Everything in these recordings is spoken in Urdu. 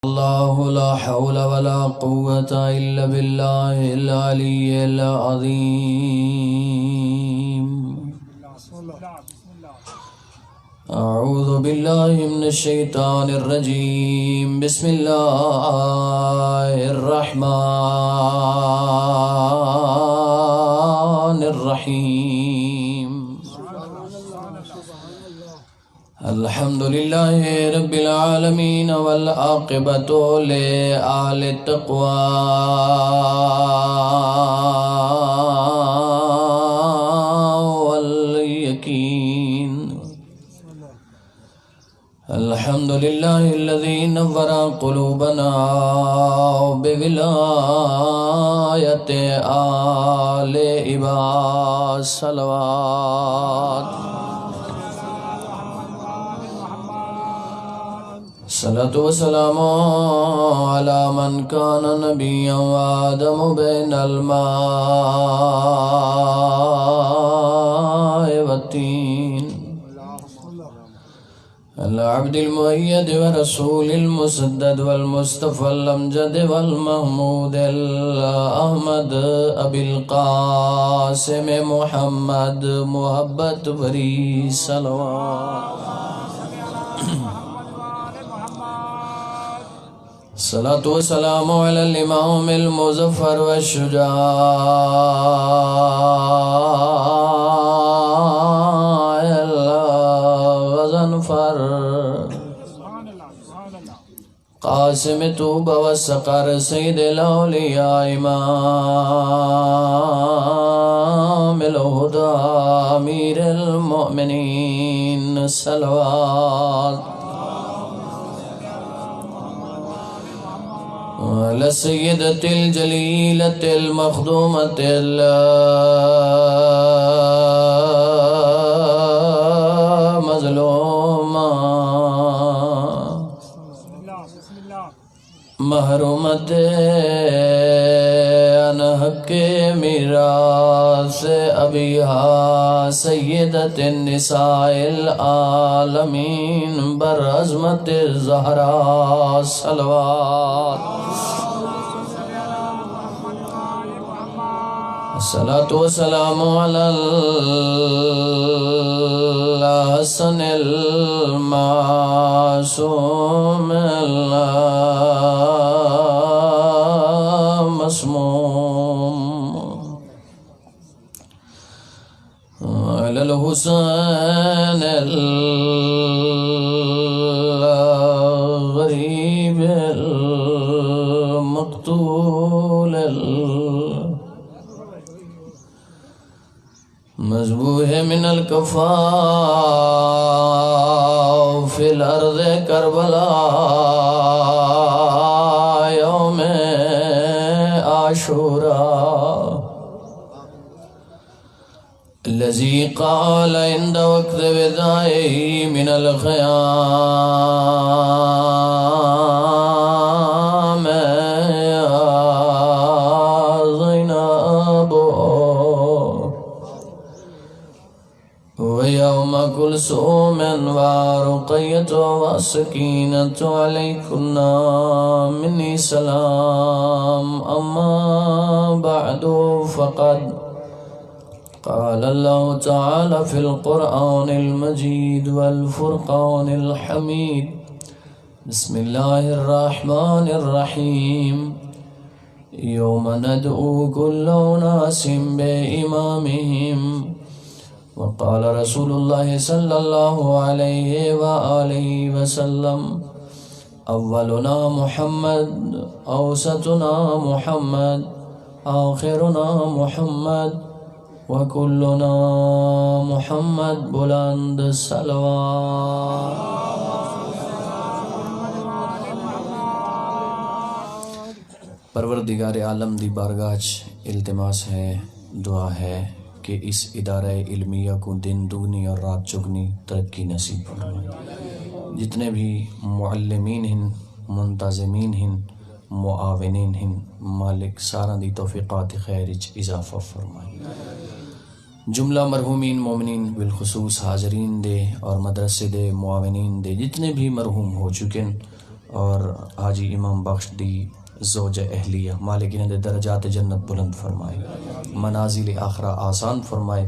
الله لا حول ولا قوة إلا بالله العلي العظيم. أعوذ بالله من الشيطان الرجيم. بسم الله الرحمن الرحيم. الحمد لله رب العالمين والعاقبة لأهل التقوى واليقين. الحمد لله الذي نور قلوبنا بولاية آل عباد. صلوات صلاة والسلام على من كان نبيا وآدم بين الماء والطين. العبد المؤيد ورسول المسدد والمصطفى الأمجد والمحمود الأحمد أبي القاسم محمد محبت بری. صلوات صلاة والسلام على الإمام المظفر والشجاع الغضنفر قاسم طوبى والسقر سيد الأولياء إمام الهدى أمير المؤمنين. صلوات على السيدة الجليلة المخدومة المظلومة محرومة عن حق میراث أبيها سيدة النساء العالمين برعظمة الزهراء. صلوات الصلاة والسلام على الحسن المعصوم المسموم على الحسين الغريب المقتول مذبوح من الكفاف في الأرض كربلاء يوم عاشوراء الذي قال عند وقت وداعه من الخيام يا زينب ويوم كلثوم ورقية وسكينة عليكن مني سلام. أما بعد فقد قال الله تعالى في القرآن المجيد والفرقان الحميد. بسم الله الرحمن الرحيم. يوم ندعو كل أناس بإمامهم. وقال رسول الله صلى الله عليه وآله وسلم أولنا محمد أوسطنا محمد آخرنا محمد وكلنا محمد. بلند صلوات. پروردگار عالم دی بارگاہ التماس ہے، دعا ہے کہ اس ادارہ علمیہ کو دن دگنی اور رات چگنی ترقی نصیب فرمائے. جتنے بھی معلمین ہیں، منتظمین ہیں، معاونین ہیں، مالک سارا دی توفیقات خیر اضافہ فرمائے. جملہ مرحومین مومنین بالخصوص حاضرین دے اور مدرسے دے معاونین دے جتنے بھی مرحوم ہو چکے ہیں اور حاجی امام بخش دی زوج اہلیہ، مالک انہاں دے درجات جنت بلند فرمائے، منازل آخرہ آسان فرمائے،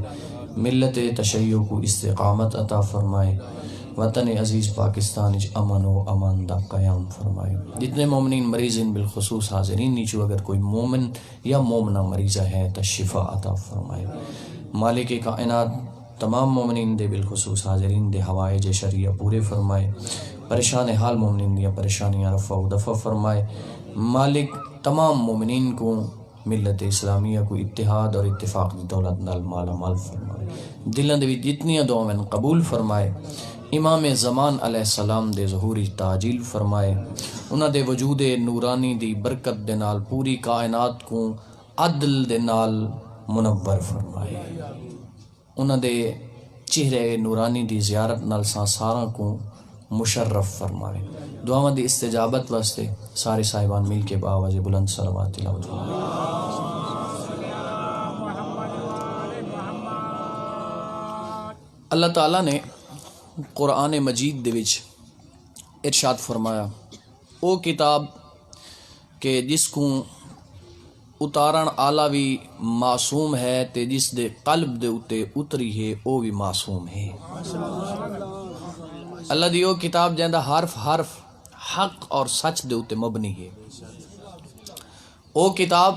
ملت تشیع کو استقامت عطا فرمائے، وطن عزیز پاکستان وچ امن و امان دا قیام فرمائے۔ جتنے مومنین مریضین بالخصوص حاضرین نیچو اگر کوئی مومن یا مومنہ مریضہ ہے تو شفا عطا فرمائے۔ مالک کائنات تمام مومنین دے بالخصوص حاضرین دے حوائج شریعہ پورے فرمائے، پریشان حال مومنین دیا پریشانیاں رفع و دفع فرمائے۔ مالک تمام مومنین کو ملت اسلامیہ کو اتحاد اور اتفاق دی دولت نال مالا مال فرمائے، دلان دے جتنی دعائیں قبول فرمائے، امام زمان علیہ السلام دے ظہوری تعجیل فرمائے، انہاں دے وجود نورانی دی برکت دے نال پوری کائنات کو عدل دے نال منور فرمائے، انہاں دے چہرے نورانی دی زیارت نال سارا کو مشرف فرمائے۔ دعاواں دی استجابت واسطے سارے صاحبان مل کے بآواز بلند صلوات تلاوت فرمائے۔ اللہ تعالیٰ نے قرآن مجید دے وچ ارشاد فرمایا، او کتاب کہ جس کو اتارن آلا بھی معصوم ہے تے جس دے قلب دے اتے اتری ہے او بھی معصوم ہے۔ اللہ دی او کتاب جہاں حرف حرف حق اور سچ دے اتے مبنی ہے، او کتاب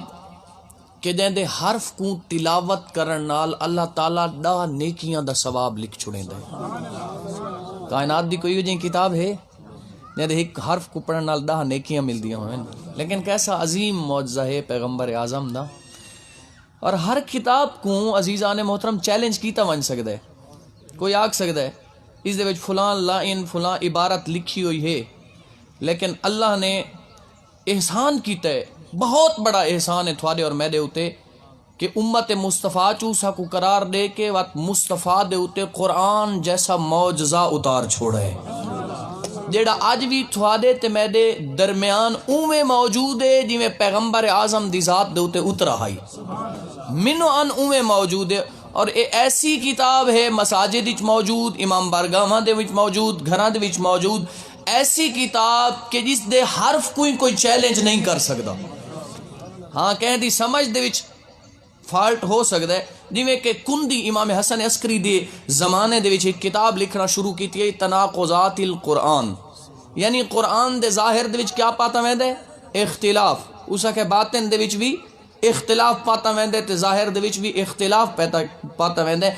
کہ جہاں حرف کو تلاوت کرن نال اللہ تعالیٰ دا نیکیاں دا ثواب لکھ چھڑیں دے۔ کائنات دی کوئی جہاں کتاب ہے جہاں ایک حرف کو پڑھن نال 10 نیکیاں مل دیا ہوئیں، لیکن کیسا عظیم معجزہ ہے پیغمبر اعظم دا۔ اور ہر کتاب کو عزیزان محترم چیلنج کیتا ون سکتا ہے، کوئی آکھ سکتا ہے اس دے وچ فلاں لائن فلاں عبارت لکھی ہوئی ہے، لیکن اللہ نے احسان کیتا ہے، بہت بڑا احسان ہے تھوڑے اور میرے اتے کہ امت مصطفیٰ چوسا کو قرار دے کے وقت مصطفیٰ دے اتے قرآن جیسا معجزہ اتار چھوڑا ہے، جیڑا آج بھی تھوڑے تے میرے درمیان اوے موجود ہے جی میں پیغمبر اعظم دی ذات دے اتے اترا ہائی منو ان اوے موجود ہے۔ اور اے ایسی کتاب ہے مساجد وچ موجود، امام بارگاہاں دے وچ موجود، گھراں دے وچ موجود، ایسی کتاب کہ جس دے حرف کوئی چیلنج نہیں کر سکتا۔ ہاں کہیں دی سمجھ دے وچ فالٹ ہو سکتا ہے، جویں کہ کندی امام حسن عسکری دے زمانے دے وچ ایک کتاب لکھنا شروع کی تھی، تناقضات القرآن، یعنی قرآن دے ظاہر دے وچ کیا پاتا ویندے اختلاف، اسا کہ باطن دے وچ بھی اختلاف پاتا ویندے تے ظاہر دے وچ بھی اختلاف پاتا ویندے۔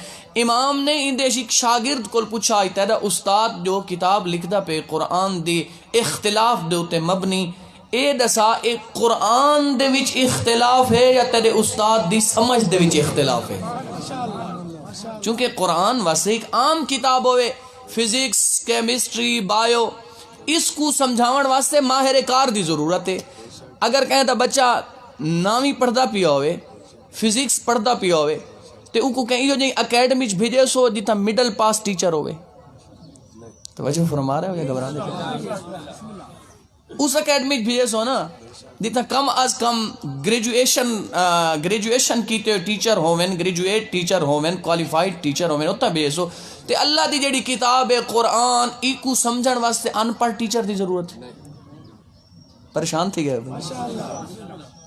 امام نے ان دے ایک شاگرد کول پوچھا تیرا استاد جو کتاب لکھدا پہ قرآن دے اختلاف دے تے مبنی، اے دسا اے قرآن دے وچ اختلاف ہے یا تیرے استاد دی سمجھ دے وچ اختلاف ہے؟ چونکہ قرآن واسطے ایک عام کتاب ہوئے، فزکس کیمسٹری بایو، اس کو سمجھاون واسطے ماہر کار دی ضرورت ہے۔ اگر کہیں دا بچہ نامی پڑھدا پیا ہوئے، فزکس پڑھدا پیا ہوئے تے ان کو کہیں جو اکیڈمی بھیجے سو جتا مڈل پاس ٹیچر ہوئے، توجہ فرما رہے ہو یا گھبرا دے؟ اس اکیڈمی بھیجے سو نا جتا کم از کم گریجویشن کیتے ٹیچر ہوویں، گریجویٹ ٹیچر ہوویں، کوالیفائڈ ٹیچر ہوویں، اتنا بھیجے سو تے اللہ دی جڑی کتاب ہے قرآن ای کو سمجھن واسطے ان پڑھ ٹیچر دی ضرورت ہے۔ پریشان تھی گئے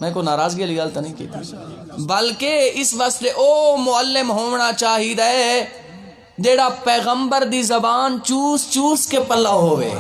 میں کوئی ناراضگی والی گل تو نہیں کی تھی، بلکہ اس واسطے او معلم ہونا چاہیے جیڑا پیغمبر دی زبان چوس چوس کے پلا ہوئے۔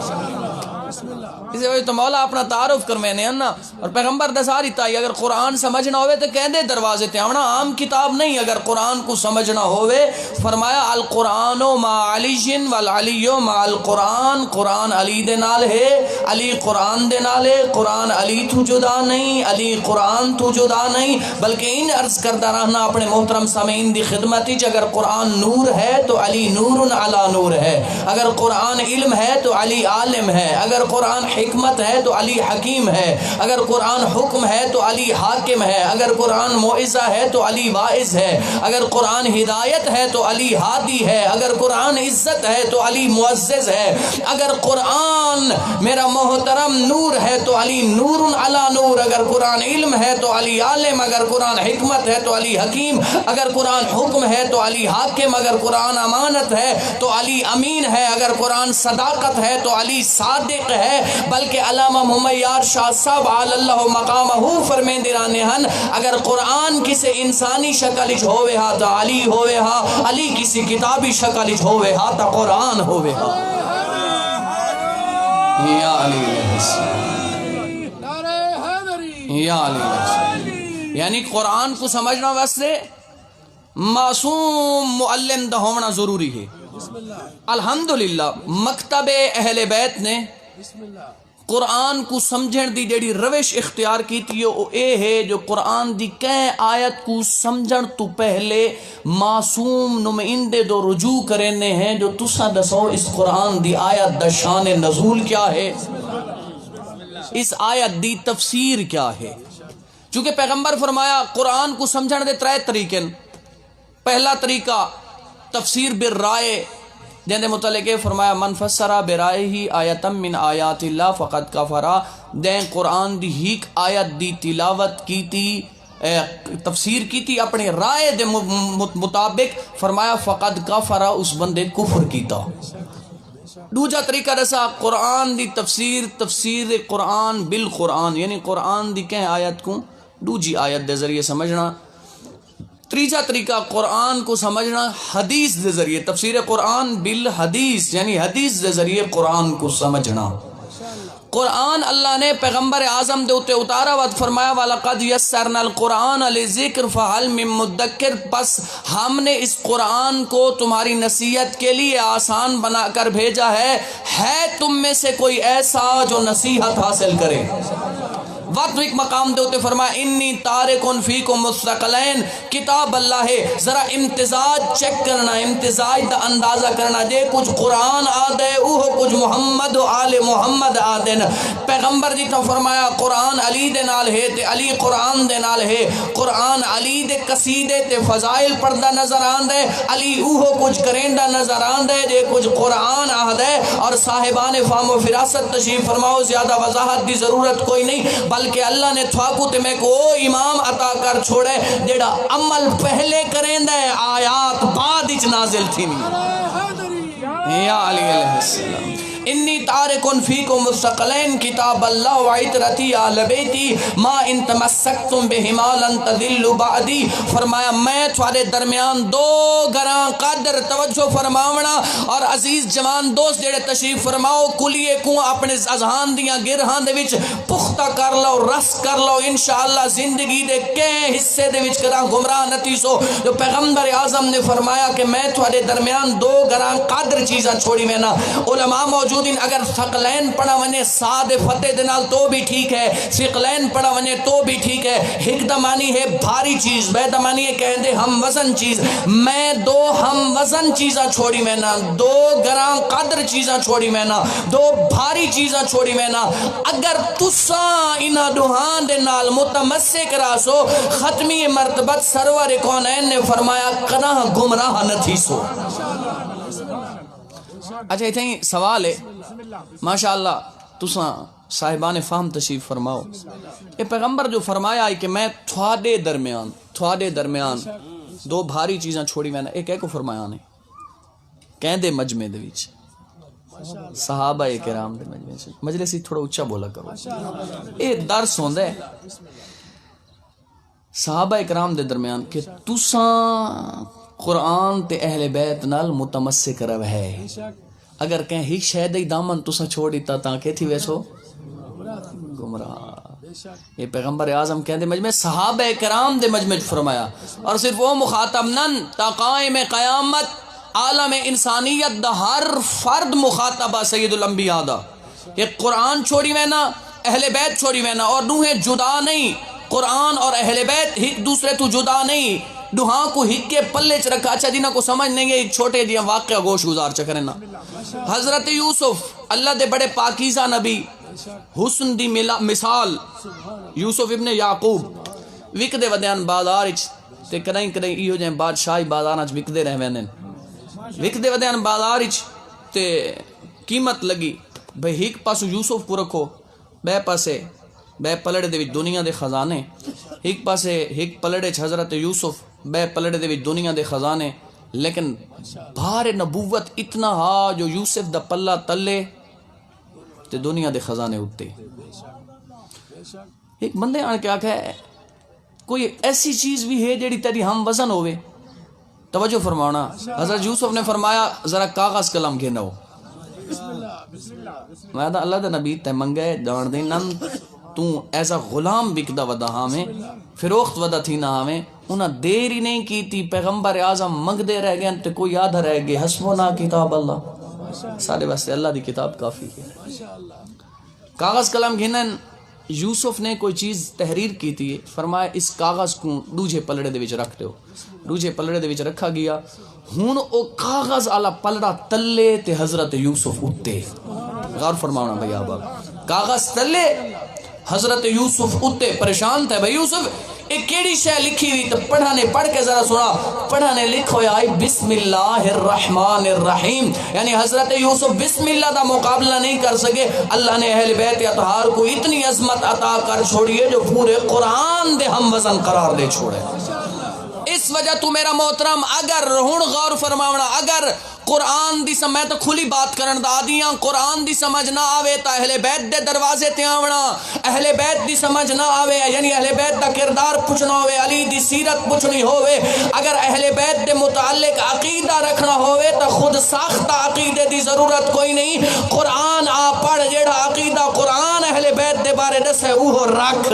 اس وجہ تو مولا اپنا تعارف کرمینے ہیں نا، اور پیغمبر دساری تائی اگر قرآن سمجھنا ہوئے تو کہندے دروازے تے آونا، عام کتاب نہیں، اگر قرآن کو سمجھنا ہوئے فرمایا القرآن ما علی والعلی ما القرآن، قرآن علی دے نال ہے، علی قرآن دے نال ہے، قرآن علی تو جدا نہیں، علی قرآن تو جدا نہیں، بلکہ ان عرض کردہ رہنا اپنے محترم سامعین دی خدمتی اگر قرآن نور ہے تو علی نور علی نور ہے، اگر قرآن علم ہے تو علی عالم ہے، اگر قرآن حکمت ہے تو علی حکیم ہے، اگر قرآن حکم ہے تو علی حاکم ہے، اگر قرآن موعظہ ہے تو علی واعظ ہے، اگر قرآن ہدایت ہے تو علی ہادی ہے، اگر قرآن عزت ہے تو علی معزز ہے، اگر قرآن میرا محترم نور ہے تو علی نور علی نور، اگر قرآن علم ہے تو علی عالم، اگر قرآن حکمت ہے تو علی حکیم، اگر قرآن حکم ہے تو علی حاکم، اگر قرآن امانت ہے تو علی امین ہے، اگر قرآن صداقت ہے تو علی صادق ہے، بلکہ علامہ محمد یار شاہ صاحب علی اللہ مقامہ فرمین دیرانے ہن اگر قرآن کسی انسانی شکل اچ ہوئے ہا تا علی ہوئے ہا، علی کسی کتابی شکل اچ ہوئے ہا تا قرآن ہوئے ہا۔ یا علی علیہ السلام، یا علی علیہ السلام، یعنی قرآن کو سمجھنا واسطے معصوم معلم دا ہونا ضروری ہے۔ الحمدللہ مکتب اہل بیت نے قرآن کو سمجھن دی جڑی روش اختیار کی تھی وہ اے ہے جو قرآن دی کہیں آیت کو سمجھن تو پہلے معصوم نمائندے دو رجوع کرنے ہیں جو تسا دسو اس قرآن دی آیت دا شان نزول کیا ہے، اس آیت دی تفسیر کیا ہے۔ چونکہ پیغمبر فرمایا قرآن کو سمجھن دے ترے طریقے، پہلا طریقہ تفسیر بالرائے، جن دے متعلق فرمایا من فسر برائے ہی آیتم من آیات اللہ فقد کفرا، دیں قرآن دی ہیک آیت دی تلاوت کی تھی، تفسیر کی تھی اپنے رائے دے مطابق، فرمایا فقد کفرا، اس بندے کفر کیتا۔ دوجا طریقہ رسا قرآن دی تفسیر، تفسیر قرآن بالقرآن، یعنی قرآن دی کہیں آیت کو دوجی آیت دے ذریعے سمجھنا۔ تیجا طریقہ قرآن کو سمجھنا حدیث دے ذریعے، تفسیر قرآن بالحدیث، یعنی حدیث دے ذریعے قرآن کو سمجھنا۔ قرآن اللہ نے پیغمبر اعظم دے اتے اتارا وقت فرمایا وَلَقَدْ يَسَّرْنَا الْقُرْآنَ لِذِكْرِ فَهَلْ مِن مُدَّكِّرٍ، پس ہم نے اس قرآن کو تمہاری نصیحت کے لیے آسان بنا کر بھیجا ہے تم میں سے کوئی ایسا جو نصیحت حاصل کرے۔ وقت ایک مقام دے ہوتے فرمایا انی تارکن فیکم مستقلین، کتاب اللہ ہے، ذرا امتزاج چیک کرنا، امتزاج دا اندازہ کرنا، جے کچھ قرآن آدھے اوہ کچھ محمد و آل محمد آدھے نا۔ پیغمبر جی تو فرمایا قرآن علی دے نال ہے تے علی قرآن دے نال ہے، قرآن علی دے قصیدے تے فضائل پڑھدا نظر آندے، علی اوہ کچھ کریندہ نظر آندے، جے کچھ قرآن آدھے۔ اور صاحبان فہم و فراست تشریف فرماؤ، زیادہ وضاحت دی ضرورت کوئی نہیں، بلکہ اللہ نے تھواکو تے میں کو امام عطا کر چھوڑے جیڑا عمل پہلے کریں دے آیات بعد اچ نازل تھی نہیں۔ یا علی علیہ السلام انی تارکن فیکم مستقلین کتاب اللہ وعطرتی اہل بیتی ما ان تمسکتم بہما لن تذلوا بعدی، فرمایا میں تھوڑے درمیان دو گراں قدر توجہ فرماونا اور عزیز جوان دوست جڑے تشریف فرماؤ کلیے کو اپنے اذہان دیاں گرہاں دے وچ پختہ کر لو، رس کر لو، انشاءاللہ زندگی دے کہیں حصے دے وچ کراں گمراہ نتی سو۔ جو پیغمبر اعظم نے فرمایا کہ میں تھوڑے درمیان دو گراں قدر چیزاں چھوڑی میں نا، علماء موجود اگر ثقلین پڑھا ونے ساد فتح دنال تو بھی ٹھیک ہے، ثقلین پڑھا ونے تو بھی ٹھیک ہے، حق دمانی ہے بھاری چیز، بے دمانی ہے کہیں دے ہم وزن چیز، میں دو ہم وزن چیزاں چھوڑی میں نا، دو گراں قدر چیزاں چھوڑی میں نا، دو بھاری چیزاں چھوڑی میں نا۔ اگر تساں انہاں دوہاں دے نال متمسک راسو، ختمی مرتبت سرور کونین نے فرمایا کنا گمراہ نہ تھی سو۔ اچھا اتنی سوال ہے، ماشاءاللہ تساں صاحبان فہم تشریف فرماؤ، یہ پیغمبر جو فرمایا ہے کہ میں تھوڑے درمیان دو بھاری چیزاں چھوڑی میں نے، ایک کو فرمایا نے کہیں دے مجمع دے وچ صحابہ کرام دے مجمع سے، مجلس ہی تھوڑا اچھا بولا کرو، یہ درس ہوندہ ہے صحابہ کرام دے درمیان کہ تساں قرآن تے اہل بیت نال متمسک رو ہے، اگر کہیں ہی شہدی دامن تسا چھوڑی تا کہ تھی ویسو گمراہ۔ یہ پیغمبر اعظم کہندے مجمع صحابہ کرام دے مجمع فرمایا، اور صرف وہ مخاطب نن تا قائم قیامت عالم انسانیت دا ہر فرد مخاطبہ سید الانبیاء دا، کہ قرآن چھوڑی میں نا، اہل بیت چھوڑی میں نا، اور دوہیں جدا نہیں، قرآن اور اہل بیت ایک دوسرے تو جدا نہیں، دوہاں کو ہک کے پلے چ رکھا۔ اچھا جنہاں کو سمجھ نہیں گئے چھوٹے دیاں واقعہ گوش گزار چکرے نا، حضرت یوسف اللہ دے بڑے پاکیزہ نبی، حسن دی مثال یوسف ابن یعقوب، وک دے ودیان بازار تے کدیں کدیں ایہو جائیں بادشاہی بازاراں وچ وکدے رہ ویندے، وک دے ودیان بازار تے قیمت لگی بھئی ایک پاسو یوسف کو رکھو، بے پاسے بے پلڑے دے وچ دنیا دے خزانے، ایک پاسے ایک پلڑے چ حضرت یوسف، بے پلڑے دے وچ دنیا دے خزانے، لیکن بھار نبوت اتنا ہا جو یوسف دا پلہ تلے تے دنیا دے خزانے اتے. ایک بندے آن کے آکھا ہے کوئی ایسی چیز بھی ہے جیڑی تیری ہم وزن ہوئے. توجہ فرمانا, حضرت یوسف نے فرمایا ذرا کاغذ قلم گھنو. میں دا اللہ دا نبی تے منگے جان دے نن تو ایسا غلام بکدا ودا ہمیں فروخت ودا تھی نہ ہمیں. انہاں دیر ہی نہیں کی تھی, پیغمبر اعظم منگ دے رہ گئے تے کوئی یاد رہ گئے. حسبنا کتاب اللہ, سارے واسطے اللہ دی کتاب کافی ہے. کاغذ قلم گھنن یوسف نے کوئی چیز تحریر کی تھی, فرمایا اس کاغذ کو دوجے پلڑے دے وچ رکھ دیو. دوجے پلڑے دے وچ رکھا گیا. ہن او کاغذ والا پلڑا تلے تے حضرت یوسف اتے. غور فرمانا بھائی آپ, کاغذ تلے حضرت یوسف اتے. پریشان تھے بھائی یوسف ایک کیڑی شے لکھی ہوئی, تو پڑھانے پڑھ کے ذرا سنا. پڑھانے لکھو آئی بسم اللہ الرحمن الرحیم, یعنی حضرت یوسف بسم اللہ دا مقابلہ نہیں کر سکے. اللہ نے اہل بیت اطہار کو اتنی عظمت عطا کر چھوڑی ہے جو پورے قرآن دے ہم وزن قرار دے چھوڑے. اس وجہ تو میرا محترم اگر ہن غور فرماونا, اگر قرآن دی میں تو کھلی بات کرن دا دیاں, قرآن دی سمجھ نہ آوے تا اہل بیت دے دروازے تے آونا. اہل بیت دی سمجھ نہ آوے یعنی اہل بیت دا کردار پوچھنا ہوئے, علی دی سیرت پوچھنی ہوئے, اگر اہل بیت دے متعلق عقیدہ رکھنا ہوئے تو خود ساختہ عقیدے دی ضرورت کوئی نہیں. قرآن آ پڑھ, جیڑا عقیدہ قرآن اہل بیت دے بارے دسے اوہ رکھ.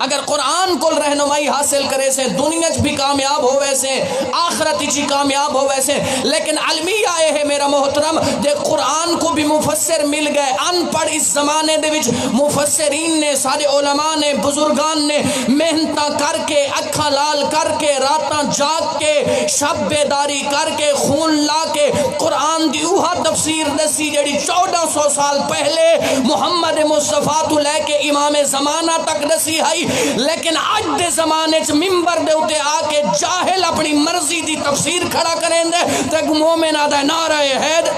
اگر قرآن کو رہنمائی حاصل کرے سے دنیا بھی کامیاب ہو ویسے, آخرت چی کامیاب ہو ویسے. لیکن علمی آئے ہے میرا محترم, دے قرآن کو بھی مفسر مل گئے. ان پڑھ اس زمانے دے وچ مفسرین نے, سارے علماء نے, بزرگان نے محنتاں کر کے, اکھاں لال کر کے, راتاں جاگ کے, شب بیداری کر کے, خون لا کے قرآن دی اوہا تفسیر دسی جڑی 1400 سال پہلے محمد مصطفیٰ تو لے کے امام زمانہ تک دسی ہے. لیکن آج دے زمانے چ ممبر دے اتے آ کے جاہل اپنی مرضی دی تفسیر کھڑا کریں دے تے مومن آدھا نعرہ حید.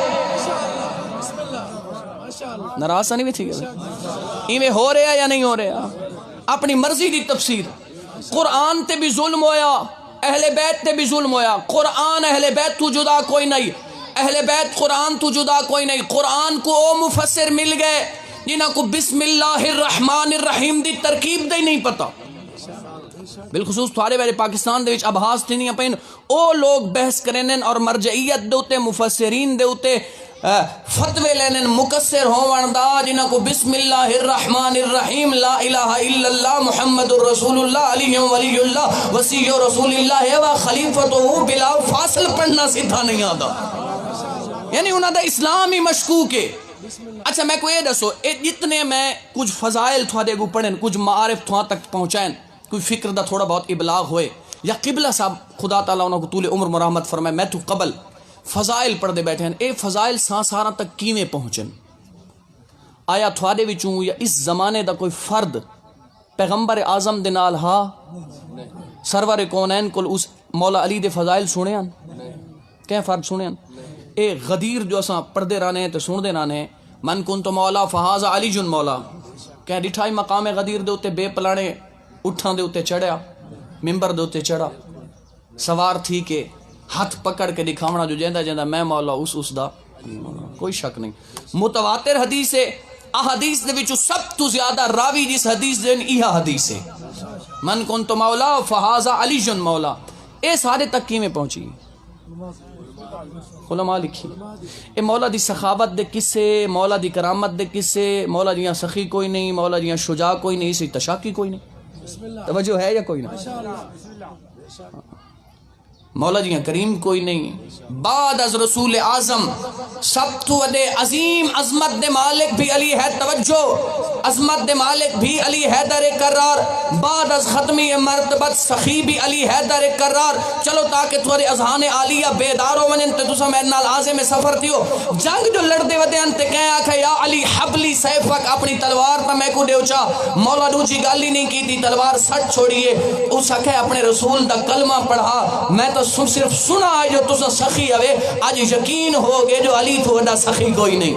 ناراض نہیں بھی تھی گئے ایویں ہو رہا یا نہیں ہو رہا؟ اپنی مرضی دی تفسیر. قرآن تے بھی ظلم ہویا, اہل بیت تے بھی ظلم ہویا. قرآن اہل بیت تو جدا کوئی نہیں, اہل بیت قرآن تو جدا کوئی نہیں. قرآن کو او مفسر مل گئے جنہاں کو بسم اللہ الرحمن الرحیم دی ترکیب دے نہیں پتا. بالخصوص تھوڑے ویلے پاکستان دے وچ ابحاث تھی نہیں پین, او لوگ بحث کرنن اور مرجعیت دے اتے, مفسرین دے اتے فتوے لینن مکسر ہون دا, جنہاں کو بسم اللہ الرحمن الرحیم لا الہ الا اللہ محمد الرسول اللہ علی ولی اللہ وسیع رسول اللہ و خلیفتہ بلا فاصل پڑھنا سیدھا نہیں آتا. یعنی انہاں دا اسلام ہی مشکوک ہے. اچھا میں کوئی دسو, جتنے میں کچھ فضائل تھوڑے کو پڑھیں, کچھ معارف تھوڑا تک پہنچائیں, کوئی فکر دا تھوڑا بہت ابلاغ ہوئے, یا قبلہ صاحب خدا تعالیٰ انہوں کو طول عمر مرحمت فرمائے, میں تو قبل فضائل پڑھ دے بیٹھے ہیں. اے فضائل سارا تک کیویں پہنچن؟ آیا تھوڑے وچوں یا اس زمانے دا کوئی فرد پیغمبر اعظم دے نال ہا سرور کونین کل اس مولا علی دے فضائل سنے ہیں؟ کہیں فرد سنے ہیں؟ اے غدیر جو اساں پردے رانے ہیں تو سن دے رانے ہیں, من کن تو مولا فہاز علی جن مولا. کہ ڈٹھائی مقام غدیر دے اتے بے پلانے اٹھاں دے اتے چڑھیا, ممبر دے اتے چڑھا, سوار تھی کہ ہاتھ پکڑ کے دکھاونا جو جیندہ جیندہ میں مولا اس دا, کوئی شک نہیں. متواتر حدیث ہے, احادیث دے وچوں سب تو زیادہ راوی جس حدیث دے ایہا حدیث ہے, من کن تو مولا فہاز علی جن مولا. اے سارے تک کی میں پہنچی علماء لکھی. اے مولا دی سخاوت دے قصے, مولا دی کرامت دے قصے, مولا دیاں سخی کوئی نہیں, مولا دیاں شجاع کوئی نہیں, اسی تشاکی کوئی نہیں. توجہ ہے یا کوئی نہیں؟ مولا جی کریم کوئی نہیں. بعد از رسول اعظم سب تو وڈے عظیم عظمت دے مالک بھی علی ہے. توجہ, عظمت دے مالک بھی علی حیدر کرار. بعد از ختمی مرتبت سخی بھی علی حیدر کرار. چلو تاکہ تھوڑے اذہان عالیہ بیدارو ونن تے تسا میرے نال عازم سفر تھیو. جنگ جو لڑدے ودے ان تے کہے آکھے یا علی حبلی سیفک, اپنی تلوار تا میں کو دیو چا. مولا دوجی گل ہی نہیں کی تھی, تلوار سٹ چھوڑیے. اس آکھے اپنے رسول دا کلمہ پڑھا. میں تو صرف سنا ہے جو تسا سخی ہوئے, آج یقین ہو گئے جو علی تو وڈا سخی کوئی نہیں.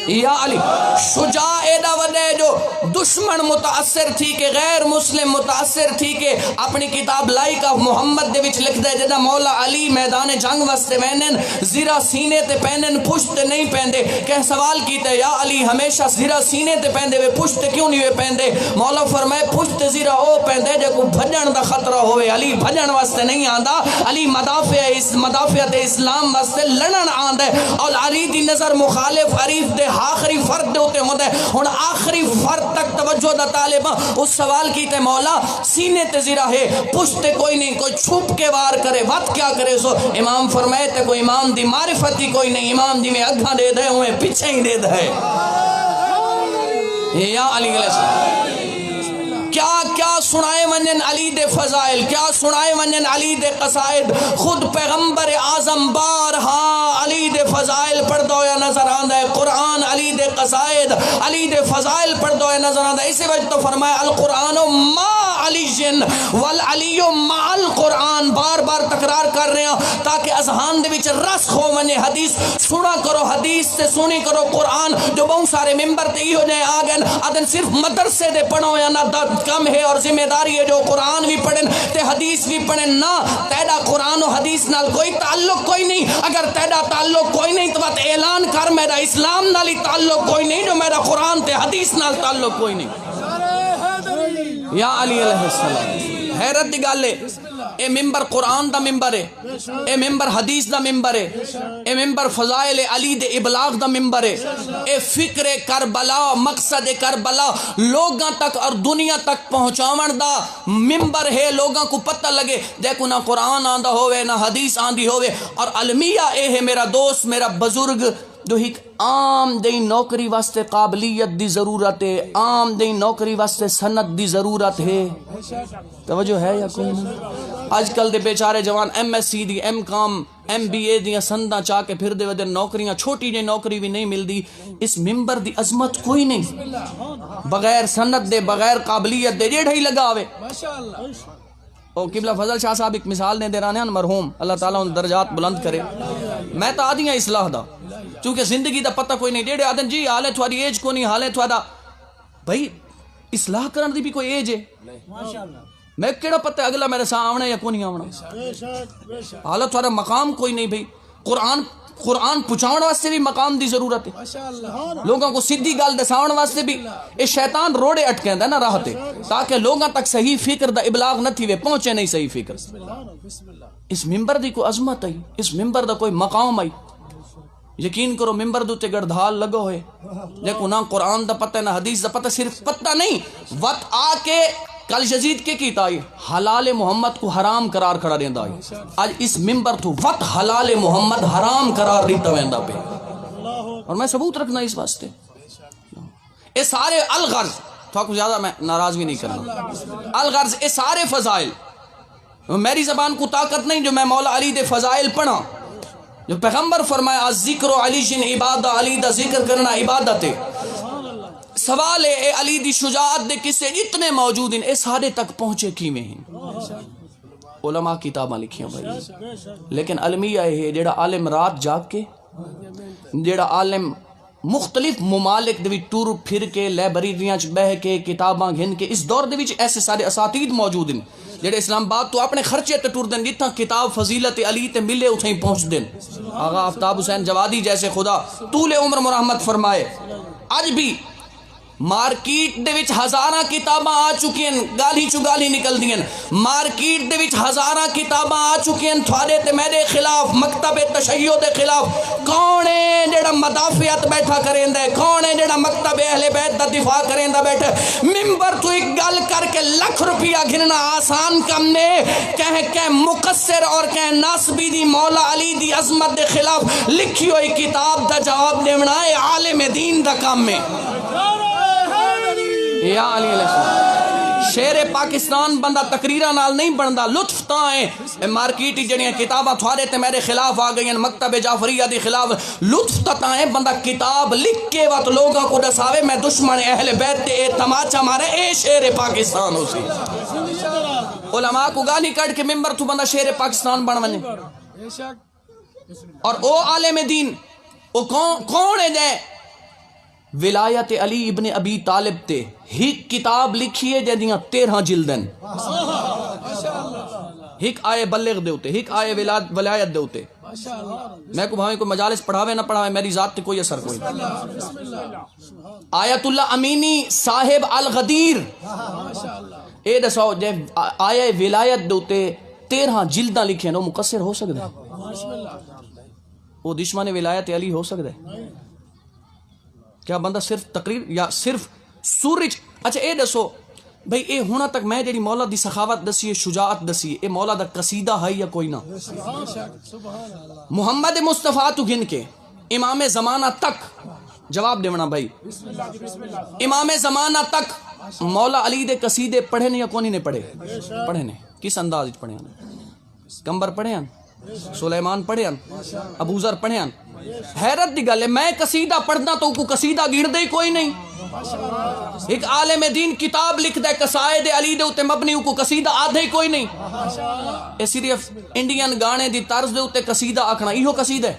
یا علی شجاع ایڈا وڈے جو دشمن متاثر تھی کہ غیر مسلم متاثر تھی کہ اپنی کتاب لائک آف محمد دے وچ لکھ دے جدا مولا علی میدان جنگ واسطے وینن زیرہ سینے تے پہنن پشت تے نہیں پہندے کہ سوال کیتا یا علی ہمیشہ زیرہ سینے تے پہندے وے پشت تے کیوں نہیں وے پہندے؟ مولا فرمائے پشت تے زیرہ او پہندے جے کو بھجن دا خطرہ ہوئے، علی بھجن واسطے نہیں آندا، علی مدافعت اسلام واسطے لڑن آندے، اور علی دی نظر مخالف عریف دے آخری فرد دے ہوتے ہوندے ہن آخری فرد تک توجہ دا طالبہ اس سوال کیتے مولا سینے تے زیرہ ہے پشت تے کوئی نہیں، کوئی چھپ کے وار کرے وقت کیا کرے سو؟ امام فرمائے تے کوئی امام دی معرفتی کوئی نہیں، امام دی میں اگھا دے دے ہوئے پیچھے ہی دے دے یا علی علیہ السلام کیا سنائے ونجن علی دے فضائل، کیا سنائے ونجن علی دے قصائد، خود پیغمبر اعظم بارہا علی دے فضائل پڑھتا ہویا نظر آندہ ہے، قرآن علی دے قصائد علی دے فضائل پڑھتا ہویا نظر آندہ ہے، اسی وجہ تو فرمایا القرآن ما علی جن والعلی ما القرآن، بار بار تکرار کر رہے ہیں تاکہ اذہان دے وچ رسخ ہو ونجے حدیث سنا کرو، حدیث سے سنی کرو قرآن جو بہت سارے ممبر تے ہی ہو جائے آگئے ادن صرف مدرسے دے پڑھو یا نہ کم ہے اور ذمہ داری ہے جو قرآن بھی پڑھن تے حدیث بھی پڑھن، نہ تیڑا قرآن و حدیث نال کوئی تعلق کوئی نہیں، اگر تیڑا تعلق کوئی نہیں تو بات اعلان کر میرا اسلام نالی تعلق کوئی نہیں جو میرا قرآن تے حدیث نال تعلق کوئی نہیں یا علی علیہ السلام۔ حیرت دی گل ہے اے ممبر قرآن دا ممبر ہے، اے ممبر حدیث دا ممبر ہے، اے ممبر فضائل علی دے ابلاغ دا ممبر ہے، اے فکر کربلا مقصد کربلا لوگاں تک اور دنیا تک پہنچاون دا ممبر ہے، لوگاں کو پتہ لگے دیکھو نہ قرآن آندہ ہوئے نہ حدیث آندی ہوئے، اور المیہ اے ہے میرا دوست میرا بزرگ جو ایک عام دیں نوکری واسطے قابلیت دی ضرورت ہے، عام دیں نوکری واسطے سند دی ضرورت ہے، توجہ ہے یا کوئی نہیں؟ آج کل دے بیچارے جوان ایم ایس سی دی ایم کام ایم بی اے دیاں سنداں چاہ کے پھر دے ودے نوکریاں چھوٹی جے نوکری بھی نہیں مل دی، اس ممبر دی عظمت کوئی نہیں، بغیر سند دے بغیر قابلیت دے جیڑھ ہی لگا ہوئے۔ اور قبلہ فضل شاہ صاحب ایک مثال نے دے رانے ہیں مرحوم اللہ تعالیٰ ان درجات بلند کرے، میں تا آدھی ہیں اصلاح دا چونکہ زندگی دا پتہ کوئی نہیں، ڈیڑے آدھن جی حالے تھوڑی ایج کو نہیں، حالے تھوڑا بھائی اصلاح کرن دی بھی کوئی ایج ہے، میں کیڑا پتہ اگلا میرے ساں آونا یا کو نہیں آونا، حالت تھوڑا مقام کوئی نہیں بھائی، قرآن پچھاؤن واسطے بھی مقام دی ضرورت ہے، لوگوں کو سیدھی گل دساؤن واسطے بھی اے شیطان روڑے اٹکیں دا نہ راہتے تاکہ لوگوں تک صحیح فکر دا ابلاغ نہ تھی وے پہنچے نہیں صحیح فکر۔ اس ممبر دی کوئی عظمت آئی، اس ممبر دا کوئی مقام آئی، یقین کرو ممبر دوتے گردھال لگو ہوئے دیکھو نہ قرآن دا پتہ نہ حدیث دا پتہ، صرف پتہ نہیں وقت آ کے کل یزید کے کیتا آئی حلال محمد کو حرام قرار کھڑا دیندہ آئی، آج اس ممبر تو وقت حلال محمد حرام قرار دیتا ویندہ پہ، اور میں ثبوت رکھنا اس واسطے اے سارے الغرض تو زیادہ میں ناراض بھی نہیں کرنا، الغرض اے سارے فضائل میری زبان کو طاقت نہیں جو میں مولا علی دے فضائل پڑھا جو پیغمبر فرمایا ذکر علی جن عبادہ، علی دا ذکر کرنا عبادت ہے، سوال ہے اے علی دی شجاعت دے قصے جتنے موجود ہیں اے سارے تک پہنچے کیویں ہیں؟ علماء کتاباں لکھیاں بھائی، لیکن المیہ ہے جیڑا عالم رات جاگ کے، جیڑا عالم مختلف ممالک دے وچ ٹور پھر کے لائبریریاں چ بہ کے کتاباں گھن کے، اس دور دے وچ ایسے سارے اساتید موجود ہیں جڑے اسلام آباد تو اپنے خرچے تے ٹور دین جتنا کتاب فضیلت علی تے ملے اتھیں پہنچ دین، آغا آفتاب حسین جوادی جیسے خدا طول عمر مرحمت فرمائے، آج بھی مارکیٹ دے وچ ہزاراں کتاباں آ چکی ہیں، گالی چو گالی نکل دیں، مارکیٹ دے وچ ہزاراں کتاباں آ چکی ہیں تھوڑے تے میرے خلاف، مکتب تشیع دے خلاف، کون ہے جڑا مدافعت بیٹھا کریں دے، کون ہے جڑا مکتب اہل بیت دا دفاع کریں دا بیٹھے، ممبر تو ایک گل کر کے لکھ روپیہ گھننا آسان کم نے، کہیں مقصر اور کہیں ناسبی دی مولا علی دی عظمت دے خلاف لکھی ہوئی کتاب دا جواب دیونا ہے عالم دین دا کام میں یا علی علیہ السلام۔ شیر پاکستان بندہ تقریرہ نال نہیں بندہ لطف تائیں، مارکیٹ جڑیاں کتاباں تھوڑے تے میرے خلاف آ گئی ہیں، مکتب جعفریہ دی خلاف لطف تائیں بندہ کتاب لکھ کے وقت لوگوں کو دساوے میں دشمن اہل بیت تے اے تماچا مارے اے شیر پاکستان ہو سی، علماء کو گالی کٹ کے ممبر تو بندہ شیر پاکستان بن ونے، اور او عالم دین او کون ہے جائے ولایت علی ابن ابی طالب تے ہک کتاب لکھی ہے جہدیاں 13 جلدن، ہک آئے بلغ دے ہوتے، ہک آئے ولایت دے ہوتے. میں کو بھاویں کوئی مجالس پڑھاوے نہ پڑھاوے میری ذات تے کوئی اثر کوئی. آیت اللہ امینی صاحب الغدیر اے دسو جے آئے ولایت دے ہوتے 13 جلداں لکھے نو مقصر ہو سکتا ہے؟ وہ دشمن ولایت علی ہو سکتا ہے؟ کیا بندہ صرف تقریر یا صرف سورج؟ اچھا اے دسو بھئی اے ہونا تک میں جیڑی مولا دی سخاوت دسی ہے، شجاعت دسی ہے، اے مولا دا قصیدہ ہے یا کوئی نہ؟ محمد مصطفیٰ تو گن کے امام زمانہ تک جواب دیونا بھائی، امام زمانہ تک مولا علی دے قصیدے پڑھے نے یا کونی نے پڑھے؟ پڑھے نے. کس انداز پڑھے ہیں؟ کمبر پڑھے ہیں، سلیمان پڑھے ہیں، ابو ذر پڑھے ہیں. حیرت دی گل ہے میں قصیدہ پڑھنا تو کو قصیدہ گڑ ہی کوئی نہیں. ایک عالم دین کتاب لکھ دے قصائد علی دے اوتے مبنی کو قصیدہ آدھے ہی کوئی نہیں. اے صرف انڈین گانے دی طرز دے اوتے قصیدہ آکھنا ایہو قصیدہ ہے؟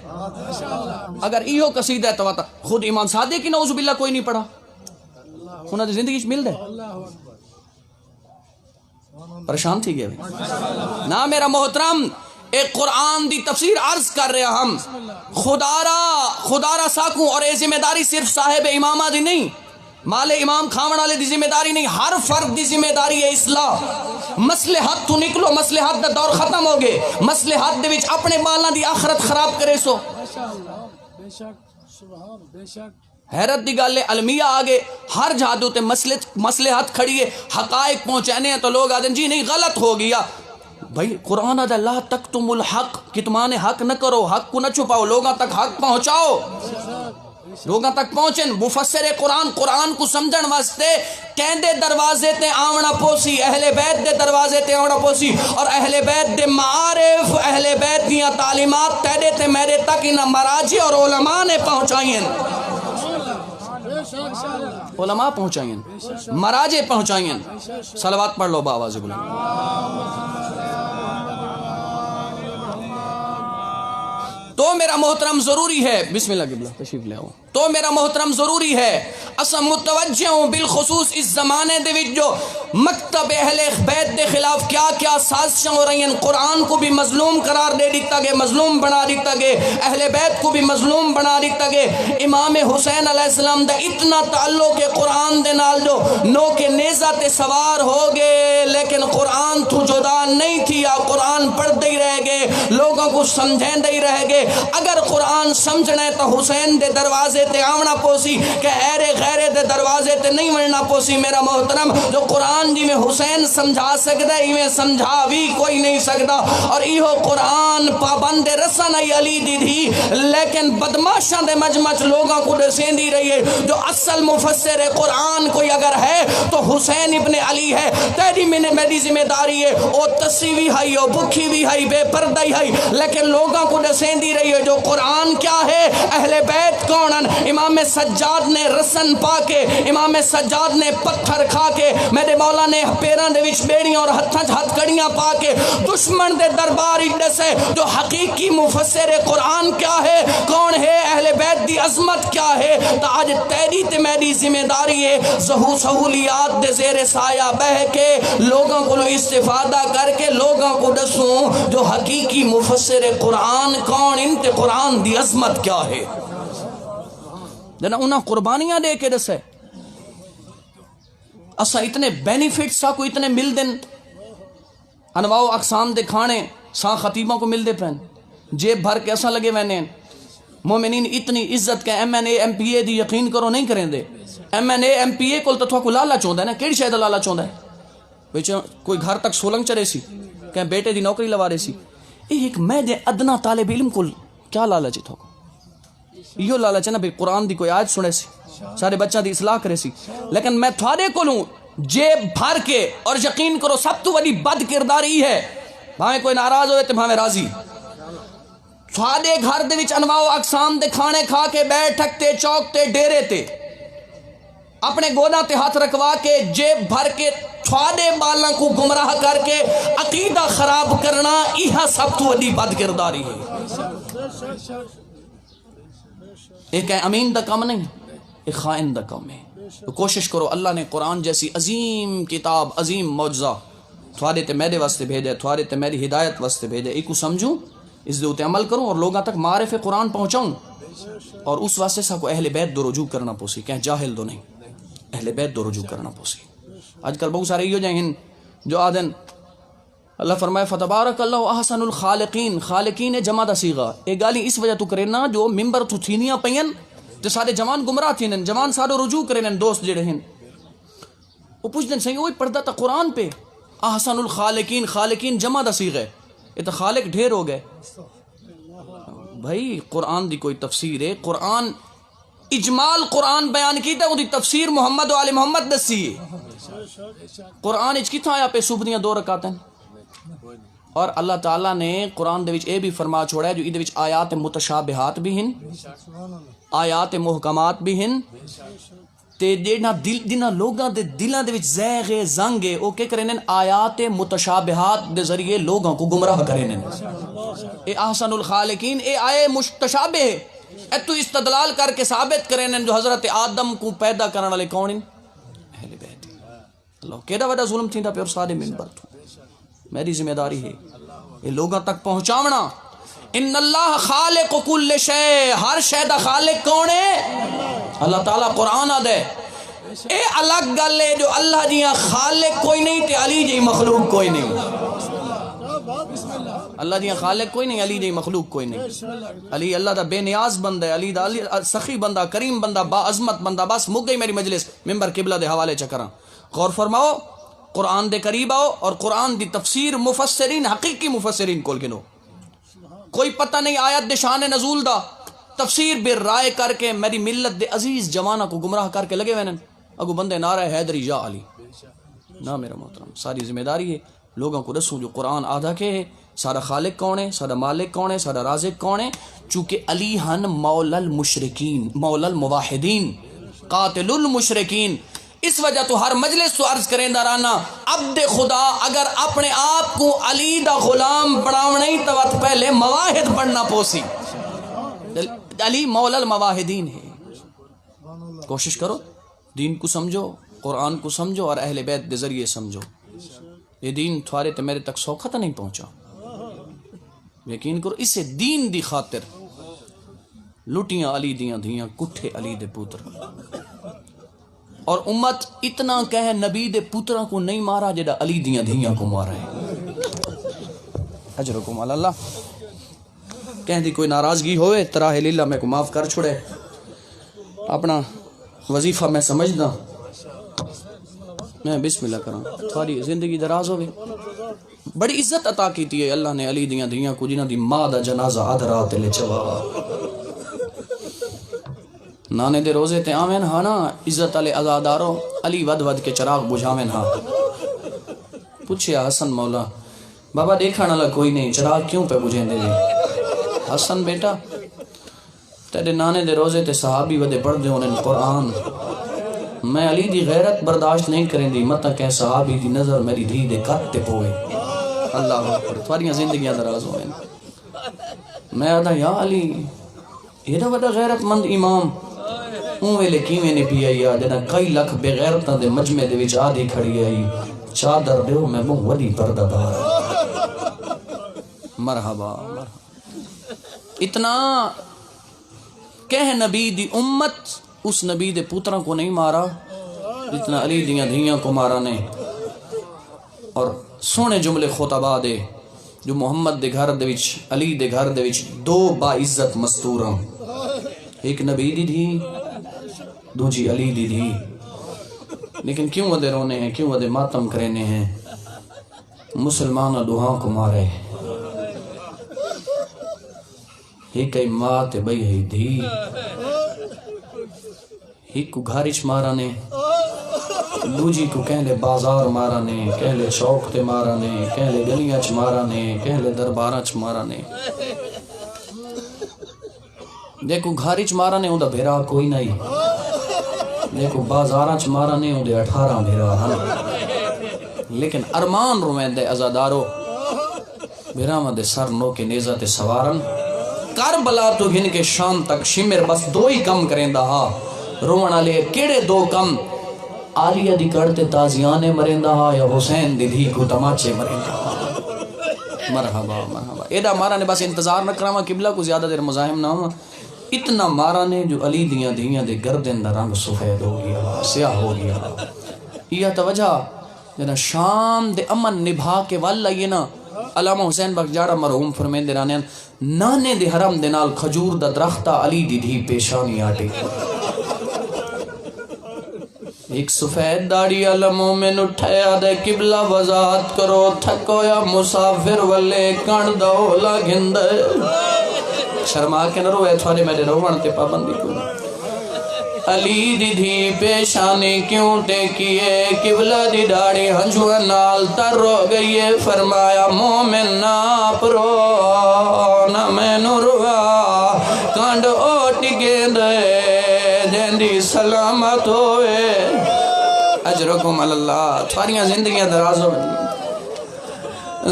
اگر ایہو قصیدہ ہے تو خود امام صادق کی نعوذ باللہ کوئی نہیں پڑھا، انہاں دی زندگی وچ مل دے. پریشان تھی گئے نا میرا محترم. ایک قرآن دی تفسیر عرض کر رہے ہم خدا را ساکوں، اور اے ذمہ داری صرف صاحب امامہ دی نہیں، مال امام کھاون والے دی ذمہ داری نہیں، ہر فرد دی ذمہ داری ہے اصلاح. مصلحت تو نکلو، مصلحت دا دور ختم ہو گئے، مصلحت دے وچ اپنے مالاں دی آخرت خراب کرے سو. حیرت دی گل ہے المیہ آگے ہر جہادو تے مصلحت کھڑی ہے، حقائق پہنچانے ہیں تو لوگ آدھیں جی نہیں غلط ہو گیا. بھائی قرآن دا لا تکتم الحق، کتمان حق نہ کرو، حق کو نہ چھپاؤ، لوگاں تک حق پہنچاؤ، لوگاں تک پہنچن. مفسر قرآن کو سمجھن واسطے کہندے دروازے تے آونا پوسی، اہل بیت دے دروازے تے آونا پوسی، اور اہل بیت دے معارف، اہل بیت دیاں تعلیمات تیرے تے میرے تک انہاں مراجع اور علماء نے پہنچائیں، علماء پہنچائیں، مراجع پہنچائیں. صلوات پڑھ لو بآواز بلند. تو میرا محترم ضروری ہے، بسم اللہ قبلہ تشریف لے آؤ. تو میرا محترم ضروری ہے اسا متوجہ ہوں بالخصوص اس زمانے دے وچ جو مکتب اہل بیت دے خلاف کیا کیا سازشاں ہو رہی ہیں. قرآن کو بھی مظلوم قرار دے دیتا گئے، مظلوم بنا دیتا گئے، اہل بیت کو بھی مظلوم بنا دیتا گئے. امام حسین علیہ السلام دا اتنا تعلق ہے قرآن دے نال جو نو کے نیزہ تے سوار ہو گئے، لیکن قرآن تو جدا نہیں تھی، یا قرآن پڑھتے ہی رہ گئے، لوگوں کو سمجھیں دے ہی رہ گئے. اگر قرآن سمجھنا ہے تو حسین دے دروازے تے آونا پوسی، کہ ایرے غیرے دے دروازے تے نہیں ورنا پوسی. میرا محترم جو قرآن جی میں حسین سمجھا سکتا ہے میں سمجھا بھی کوئی نہیں سکتا. اور ایہو قرآن پابند رسن علی دی تھی، لیکن بدماشاں دے مجمع لوگوں کو دسین دی رہی ہے. جو اصل مفسر قرآن کوئی اگر ہے تو حسین ابن علی ہے. تیری میری ذمہ داری ہے او تسی بھی ہے، او بکھی بھی ہے، بے پردہ ہے، لیکن لوگوں کو دسین دی رہی ہے جو قرآن کیا ہے، اہل بیت کونن. امام سجاد نے رسن پا کے، امام سجاد نے پتھر کھا کے، میرے مولا نے پیران دے وچ بیڑیاں اور ہتھاں ہتھ کڑیاں پا کے دشمن دے دربار دسے جو حقیقی مفسر قرآن کیا ہے، کون ہے، اہل بیت دی عظمت کیا ہے. تو آج تیری تے میری ذمہ داری ہے سہولیات دے زیر سایہ بہ کے لوگوں کو استفادہ کر کے لوگوں کو دسوں جو حقیقی مفسر قرآن کون، ان تے قرآن دی عظمت کیا ہے. جنا انہاں قربانیاں دے کے دسے اسا اتنے بینیفٹ سا کو اتنے مل دن، انواع و اقسام دے کھانے سا خطیبوں کو مل دے پہن، جیب بھر کے ایسا لگے وینے. مومنین اتنی عزت کے M N A M P A دی یقین کرو نہیں کریں دے. M N A M P A کول تو تھوا کو لالا چوندا ہے نا، کیڑی شے دا لالا چوندا ہے؟ وچ کوئی گھر تک سولنگ چرے سی، کہ بیٹے دی نوکری لوا رہے سی. ایک میں دے ادنا طالب علم کول کیا لالچ تھو؟ یہ لالچ ہے نا بھئی قرآن دی کوئی آیت سنے سی، سارے بچہ دی اصلاح کرے سی. لیکن میں تھوڑے کو لوں جیب بھر کے، اور یقین کرو سب تو بڑی بد کرداری ہے، بھاویں کوئی ناراض ہوئے تو بھاویں راضی، تھوڑے گھر دے وچ انواع و اقسام دے کھانے کھا کے بیٹھک تے چوک تے ڈیرے تے اپنے گودا تے ہاتھ رکھوا کے جیب بھر کے تھوڑے بالاں کو گمراہ کر کے عقیدہ خراب کرنا، یہ سب تو بڑی بد کرداری ہے. ایک امین دا کام نہیں، یہ خائن دا کم ہے. تو کوشش کرو, اللہ نے قرآن جیسی عظیم کتاب, عظیم معجزہ تھوڑے تے میرے واسطے بھیجے, تھوڑے تے میری ہدایت واسطے بھیجے, ایک کو سمجھوں, اس دے عمل کروں اور لوگوں تک معرف قرآن پہنچاؤں. اور اس واسطے سا کو اہل بیت دو رجوع کرنا پوسی, کہیں جاہل دو نہیں, اہل بیت دو رجوع کرنا پوسی. آج کل بہت سارے یہ جائیں ہیں جو آدن اللہ فرمائے فتبارک اللہ احسن الخالقین, خالقین جمع دا صیغہ, ایک گالی اس وجہ تو کرنا جو ممبر تو تھینیاں پئین تو سارے جوان گمراہ تھینن, جوان سارے رجوع کرنن دوست جڑے ہیں وہ پوچھتے ہیں وہی پڑھتا تھا قرآن پہ احسن الخالقین, خالقین جمع دا صیغہ ہے, یہ تو خالق ڈھیر ہو گئے. بھائی قرآن دی کوئی تفسیر ہے, قرآن اجمال قرآن بیان کیتا ہے, وہ دی تفسیر محمد و آل محمد دسی ہے. قرآن اچ کتھا آیا پہ صبح دیاں 2 رکعتیں, اور اللہ تعالیٰ نے قرآن دے وچ اے بھی فرما چھوڑا ہے جو ادھے وچ آیات متشابہات بھی ہیں, آیات محکمات بھی ہیں, تے جینا جنہاں لوگاں دے دلاں دے وچ زیغ زنگ ہے او کہ کرن آیات متشابہات دے ذریعے لوگاں کو گمراہ کرن. اے احسن الخالقین اے آئے متشابہ ہے, اے تو استدلال کر کے ثابت کرن جو حضرت آدم کو پیدا کرن والے کون ہیں, اہل بیت. اللہ کیڑا وڈا ظلم تھیندا پیا اور سارے منبر تو میری ذمہ داری ہے یہ لوگاں تک پہنچاونا. ان اللہ خالق کل شے, ہر شے دا خالق کون ہے, اللہ تعالیٰ قرآن دے. اے الگ گل ہے جو اللہ جیاں خالق کوئی نہیں تے علی جی مخلوق کوئی نہیں. اللہ جیاں خالق کوئی نہیں, علی جی مخلوق کوئی نہیں. علی اللہ دا بے نیاز بندہ ہے, علی دا سخی بندہ, کریم بندہ, با عظمت بندہ. بس مک گئی میری مجلس, ممبر قبلہ دے حوالے چکراں. غور فرماؤ, قرآن دے قریب آؤ اور قرآن دی تفسیر مفسرین, حقیقی مفسرین کول گنو. کوئی پتہ نہیں آیت دے شان نزول دا, تفسیر بے رائے کر کے میری ملت دے عزیز جوانہ کو گمراہ کر کے لگے وینن اگو بندے نعرہ حیدری یا علی. نہ میرا محترم, ساری ذمہ داری ہے لوگوں کو رسوں جو قرآن آدھا کے ہے, سارا خالق کون ہے, سارا مالک کون ہے, سارا رازق کون ہے. چونکہ علی ہن مولا المشرکین, مولا الموحدین, قاتل المشرکین. اس وجہ تو ہر مجلس تو عرض کریں دارانا, عبد خدا اگر اپنے آپ کو علی دا غلام بناونے تو پہلے مواحد بننا پوسی. علی مولا المواحدین ہے. کوشش کرو دین کو سمجھو, قرآن کو سمجھو اور اہل بیت دے ذریعے سمجھو. یہ دین تھوارے تے میرے تک سوکھا تا نہیں پہنچا, یقین کرو. اسے دین دی خاطر لٹیاں علی دیاں دھیاں, کٹھے علی دے پوتر. اور امت اتنا کہے نبی دے پتروں کو نہیں مارا جڑا علی دیاں دھیاں کو مارا ہے. اجرکم علی اللہ. کہیں دی کوئی ناراضگی ہوئے تراہ لیلہ میں کو معاف کر چھوڑے. اپنا وظیفہ میں سمجھدا, میں بسم اللہ کراں, تھوڑی زندگی دراز ہوگی. بڑی عزت عطا کیتی ہے اللہ نے علی دیاں دھیاں کو, جنہاں دی ماں دا جنازہ آدھ رات لے چوا. نانے دے روزے تے آمین ہاں نا, عزت والے عزادارو علی ود ود کے چراغ بجھاوین ہاں. پوچھیا حسن مولا, بابا دیکھا نالا کوئی نہیں, چراغ کیوں پہ بجھیں دے دے. حسن بیٹا تیرے نانے دے روزے تے صحابی ودے پڑھ دے انہیں قرآن, میں علی دی غیرت برداشت نہیں کریں دی, متا کہ صحابی دی نظر میری دھی دے کت تے پوئے. اللہ اکبر, تھواریاں زندگیاں دراز ہوئیں. میں آدھا یا علی یہ دا وڈا غیرت مند امام اون ویلے کیویں نے پی آئی, جنا کئی لکھ بے غیرتاں دے مجمع دے وچ آدھی کھڑی آئی, چادر دیو میں بہت وڈی پردہ دار. مرحبا مرحبا. اتنا کہ نبی دی امت اس نبی دے پتروں کو نہیں مارا جتنا علی دیاں دھیاں کو مارا نے. اور سونے جملے خطبہ دے جو محمد دے گھر دے وچ, علی دے گھر دے وچ دو با عزت مستوراں, ایک نبی دی دھی, دوجی علی دی دھی. لیکن کیوں ودے رونے ہیں, کیوں ودے ماتم کرینے ہیں. مسلمان دوہاں کو مارے, ایک ای ماں تے بئی ہے دھی, ایک کو گھارچ مارا نے, دوجی کو کہلے بازار مارا نے, کہلے چوک تے مارا نے, کہلے گلیاں چ مارا نے, کہلے درباراں چ مارا نے. دیکھو گھارچ مارا نے اوندا بھیرا کوئی نہیں, دیکھو بازاراں چ مارا نے اندے 18 بھیرا ہن. لیکن ارمان رویں دے عزادارو, بھیراواں دے سر نو کے نیزہ تے سوارن. کربلا تو گن کے شام تک شمر بس دو ہی کم کریں دا ہا, رومن والے کیڑے دو کم عالیہ دی کڑتے تازیانے مرندہ ہا یا حسین دی دھی کو تماچے مرندہ ہا مرحبا مرحبا ایڈا مارا نے بس انتظار نہ کراما قبلہ کو زیادہ دیر مزاحم نہ ہوا اتنا مارا نے جو علی دیاں دیاں دے گردن دا رنگ سفید ہو گیا سیاہ ہو گیا یہ توجہ جنا شام دے امن نبھا کے والا یہ نا علامہ حسین بخجاڑا مرحوم فرمین دے رانے نانے دے حرم دے نال کھجور دا درختہ علی دی دھی پیشانی آٹے ایک سفید داڑی علموں میں نٹھایا دے قبلہ وضاحت کرو تھکو یا مسافر والے کانڈ دولا گھندے شرما کے نہ روئے تھوڑے میرے روان تے پابندی کو علی دی دھی پیشانی کیوں ٹیکیے قبلہ دی داڑی ہنجوہ نال تر رو گئیے فرمایا مومن ناپ رو نہ میں نو روا کانڈ اوٹی گیندے جیندی سلامت ہوئے اجرکم اللہ تھواریاں زندگیاں درازوں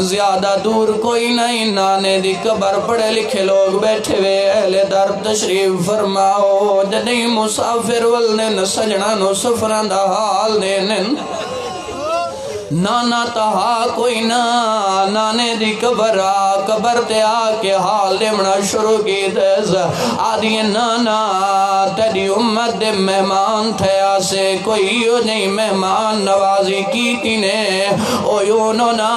زیادہ دور کوئی نہیں نانے دی قبر پڑھے لکھے لوگ بیٹھے ہوئے اہل در تشریف فرماؤ جنہی مسافر والنن سجنہ نو سفران دا حال دینن نانا تہا کوئی نانے دی قبر قبر تے آکے حال دیمنا شروع کی دیز آدھی نانا تیری امت دے مہمان تھے آسے کوئی یوں نہیں مہمان نوازی کی تینے او یونو نا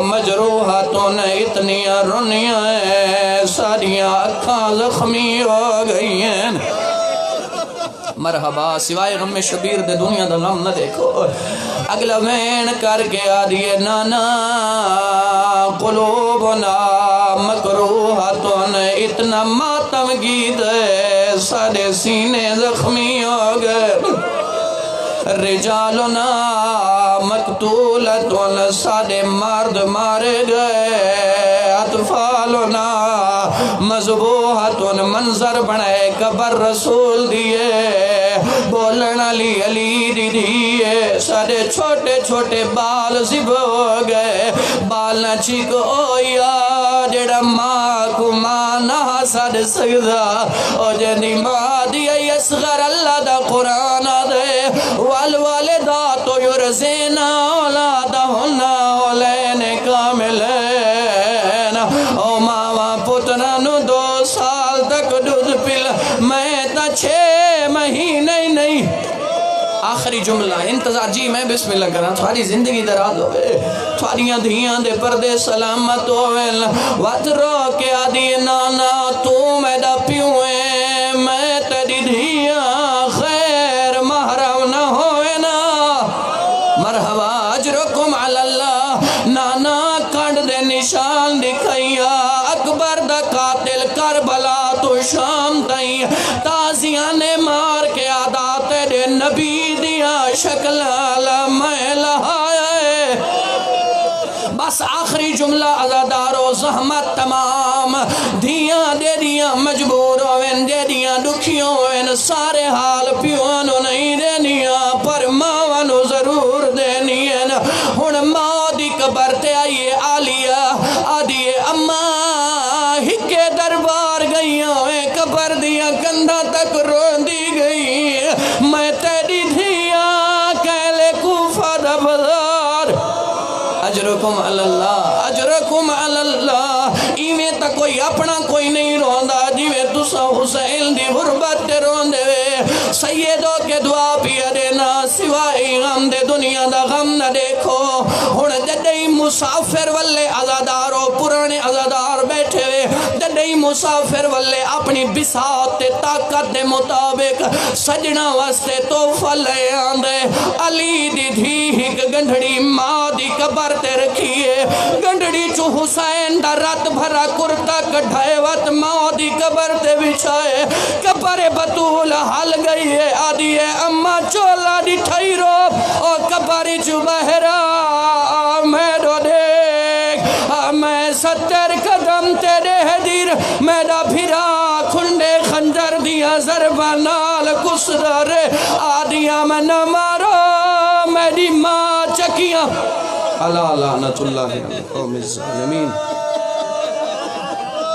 مجروحاتوں نے اتنیاں رنیاں ساریاں اکھاں زخمی ہو گئی ہیں مرحبا سوائے غم شبیر دے دنیا دا غم نہ دیکھو اگلا وین کر کے آدھیے نانا قلوبنا مکروحاتن اتنا ماتم گید سارے سینے زخمی ہو گئے رجالنا مقتولتن سارے مرد مارے گئے اطفالنا مذبوحتن منظر بنائے قبر رسول دیئے بولن علی دی دیئے سارے چھوٹے چھوٹے بال زب ہو گئے بال نہ چیکو اویا جڑا ماں کو ماں نہ ساد سگدا او جنی ماں دیئے یسغر اللہ دا قرآن دے والوالدات یرزین اولادہن اولین کاملین او ماں پترانو 2 سال تک دودھ پل میں تا 6 مہینے نہیں آخری جملہ انتظار جی میں بسم اللہ کرنا تھوڑی زندگی دراز ہوئے تھوڑیاں دھیاں دے پردے سلامت ہوئے وقت رو کے آدھی نانا تو میڈا پیوئے میں تیری دھیاں خیر محرم نہ ہوئے نا مرحبا اجرکم اللہ نانا کانڈ دے نشان دکھائیا اکبر دا قاتل کربلا تو شام تائیں تازیاں نے مار کے آدھا تیرے نبی دیا شکل میں لہائے بس آخری جملہ عزادارو زحمت تمام دھیاں دے دیا مجبور ہوئن دے دیا دکھیوں ہوئن سارے حال پیوانو نہیں دینیا پر ماوانو ضرور دینین ہن ماں دی قبر تے آئیے آلیہ آدھیے اماں ہکے دربار گئیاں ہوئے قبر دیا کندھا تک رون دی گئی میں تیری دھیاں کہلے کوفہ دا بازار اجرکم اللہ اجرکم اللہ ایویں تا کوئی اپنا کوئی نہیں روندہ جیویں تسا حسین دی غربت تے روندے وے سیدوں کے دعا پیا دینا سوائے غم دے دنیا دا غم نہ دیکھو ہن جدئی مسافر والے عزادارو پرانے عزادار بیٹھے وے جدئی مسافر والے اپنی بساط تے طاقت دے مطابق سجنہ واسطے توفہ لے آندے علی دی دھی ہک گنڈھڑی ماں دی قبر تے رکھیے گنڈھڑی چو حسین دا رات بھرا کرتا کڑھائے وقت ماں دی قبر تے بچھائے قبر بطول حل گئی ہے آدھی ہے اماں چولا دی ٹھائی رو اور قبر چو بہرا میں دو دیکھ میں 70 قدم تیرے حدیر میرا بھیرا کھنڈے خنجر دیا ضربہ نال کسدر آدھیاں میں نہ مارو میری ماں چکیاں اللہ لعنت اللہ علیہ الظالمین